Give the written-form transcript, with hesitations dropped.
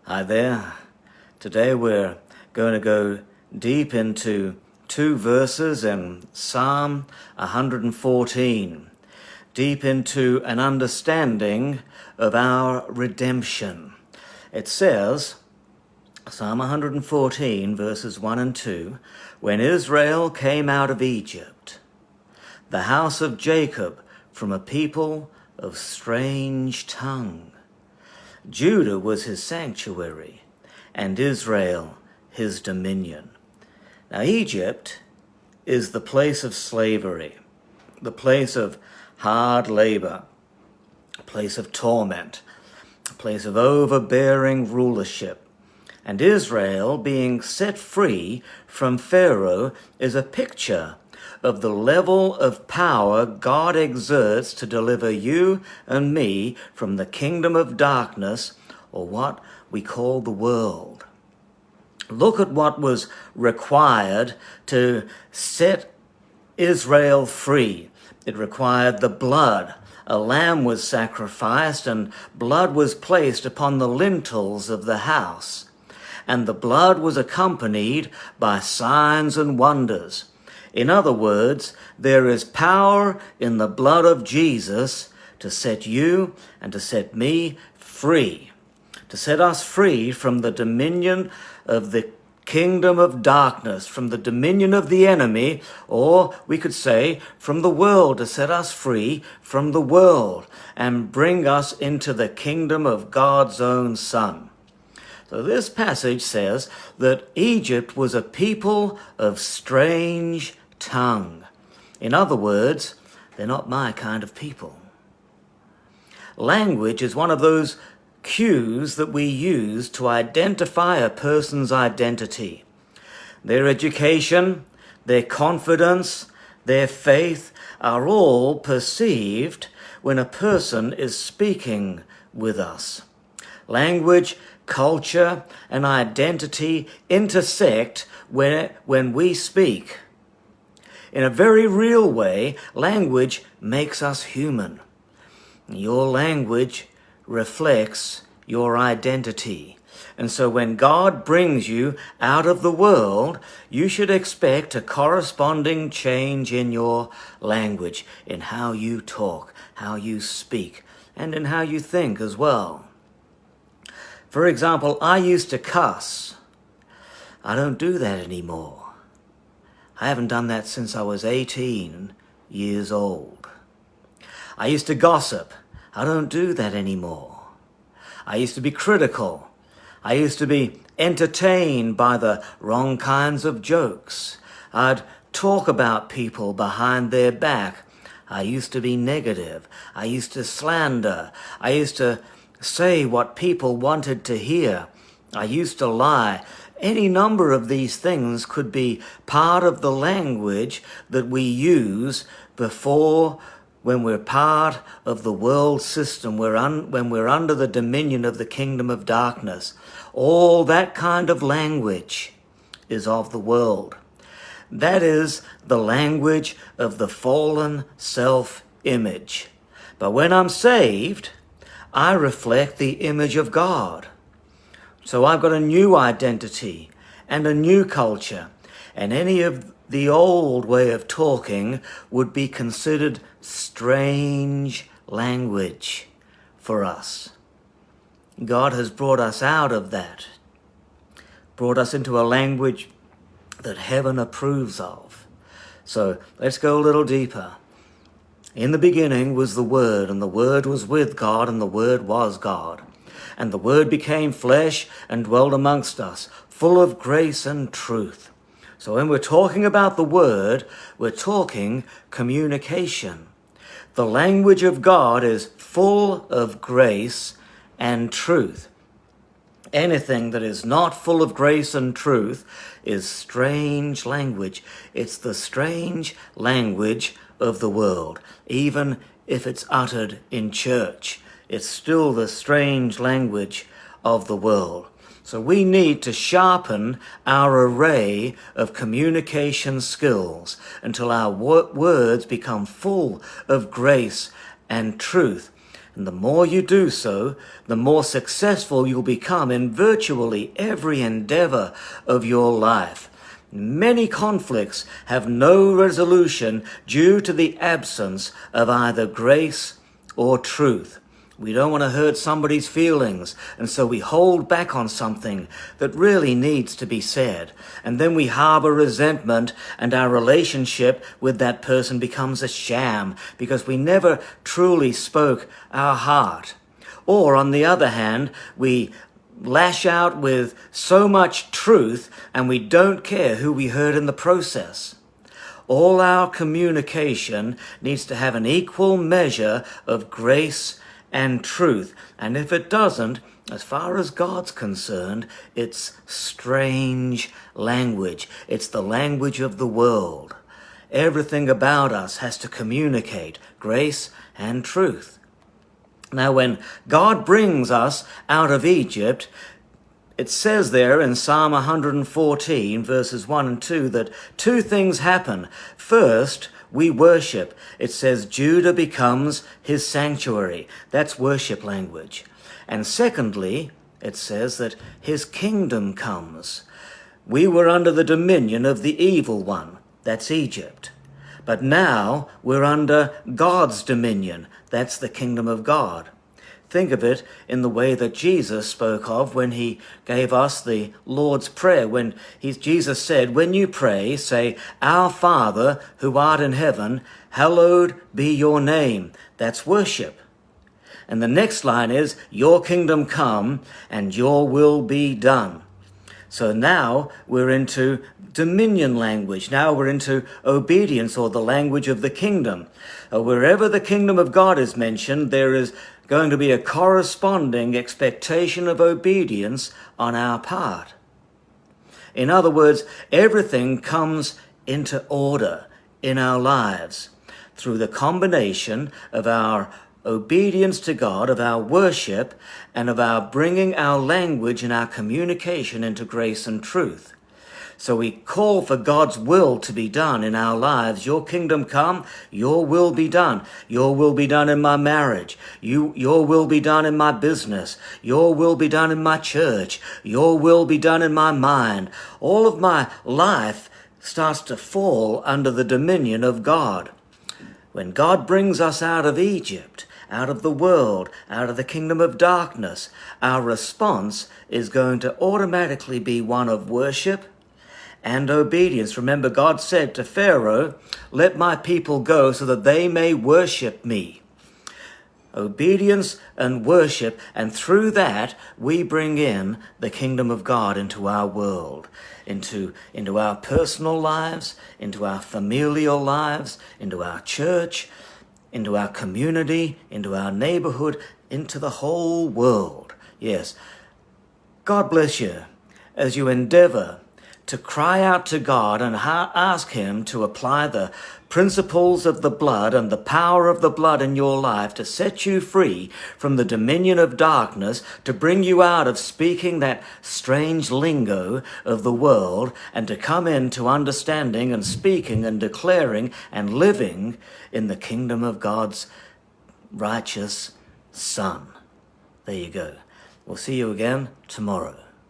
Hi there. Today we're going to go deep into two verses in Psalm 114, deep into an understanding of our redemption. It says, Psalm 114 verses 1 and 2, when Israel came out of Egypt, the house of Jacob from a people of strange tongue. Judah was his sanctuary, and Israel his dominion. Now, Egypt is the place of slavery, the place of hard labor, a place of torment, a place of overbearing rulership. And Israel being set free from Pharaoh is a picture of the level of power God exerts to deliver you and me from the kingdom of darkness, or what we call the world. Look at what was required to set Israel free. It required the blood. A lamb was sacrificed, and blood was placed upon the lintels of the house. And the blood was accompanied by signs and wonders. In other words, there is power in the blood of Jesus to set you and to set me free, to set us free from the dominion of the kingdom of darkness, from the dominion of the enemy, or we could say from the world, to set us free from the world and bring us into the kingdom of God's own Son. So this passage says that Egypt was a people of strange tongue. In other words, they're not my kind of people. Language is one of those cues that we use to identify a person's identity. Their education, their confidence, their faith are all perceived when a person is speaking with us. Language, culture, and identity intersect when we speak. In a very real way, language makes us human. Your language reflects your identity. And so when God brings you out of the world, you should expect a corresponding change in your language, in how you talk, how you speak, and in how you think as well. For example, I used to cuss. I don't do that anymore. I haven't done that since I was 18 years old. I used to gossip. I don't do that anymore. I used to be critical. I used to be entertained by the wrong kinds of jokes. I'd talk about people behind their back. I used to be negative. I used to slander. I used to say what people wanted to hear. I used to lie. Any number of these things could be part of the language that we use before, when we're part of the world system, when we're under the dominion of the kingdom of darkness. All that kind of language is of the world. That is the language of the fallen self-image. But when I'm saved, I reflect the image of God. So I've got a new identity and a new culture, and any of the old way of talking would be considered strange language for us. God has brought us out of that, brought us into a language that heaven approves of. So let's go a little deeper. In the beginning was the Word, and the Word was with God, and the Word was God. And the Word became flesh and dwelled amongst us, full of grace and truth. So when we're talking about the Word, we're talking communication. The language of God is full of grace and truth. Anything that is not full of grace and truth is strange language. It's the strange language of the world. Even if it's uttered in church, it's still the strange language of the world. So we need to sharpen our array of communication skills until our words become full of grace and truth. And the more you do so, the more successful you'll become in virtually every endeavor of your life. Many conflicts have no resolution due to the absence of either grace or truth. We don't want to hurt somebody's feelings, and so we hold back on something that really needs to be said. And then we harbor resentment, and our relationship with that person becomes a sham because we never truly spoke our heart. Or, on the other hand, we lash out with so much truth and we don't care who we hurt in the process. All our communication needs to have an equal measure of grace and truth. And if it doesn't, as far as God's concerned, it's strange language. It's the language of the world. Everything about us has to communicate grace and truth. Now, when God brings us out of Egypt, it says there in Psalm 114, verses 1 and 2, that two things happen. First, we worship. It says Judah becomes his sanctuary. That's worship language. And secondly, it says that his kingdom comes. We were under the dominion of the evil one. That's Egypt. But now we're under God's dominion. That's the kingdom of God. Think of it in the way that Jesus spoke of when he gave us the Lord's Prayer. When Jesus said, when you pray, say, Our Father who art in heaven, hallowed be your name. That's worship. And the next line is, your kingdom come and your will be done. So now we're into dominion language. Now we're into obedience, or the language of the kingdom. Wherever the kingdom of God is mentioned, there is going to be a corresponding expectation of obedience on our part. In other words, everything comes into order in our lives through the combination of our obedience to God, of our worship, and of our bringing our language and our communication into grace and truth. So we call for God's will to be done in our lives. Your kingdom come, your will be done. Your will be done in my marriage. Your will be done in my business. Your will be done in my church. Your will be done in my mind. All of my life starts to fall under the dominion of God. When God brings us out of Egypt, out of the world, out of the kingdom of darkness, our response is going to automatically be one of worship and obedience. Remember, God said to Pharaoh, let my people go so that they may worship me. Obedience and worship, and through that we bring in the kingdom of God into our world, into our personal lives, into our familial lives, into our church, into our community, into our neighborhood, into the whole world. Yes, God bless you as you endeavor to cry out to God and ask him to apply the principles of the blood and the power of the blood in your life to set you free from the dominion of darkness, to bring you out of speaking that strange lingo of the world and to come into understanding and speaking and declaring and living in the kingdom of God's righteous Son. There you go. We'll see you again tomorrow.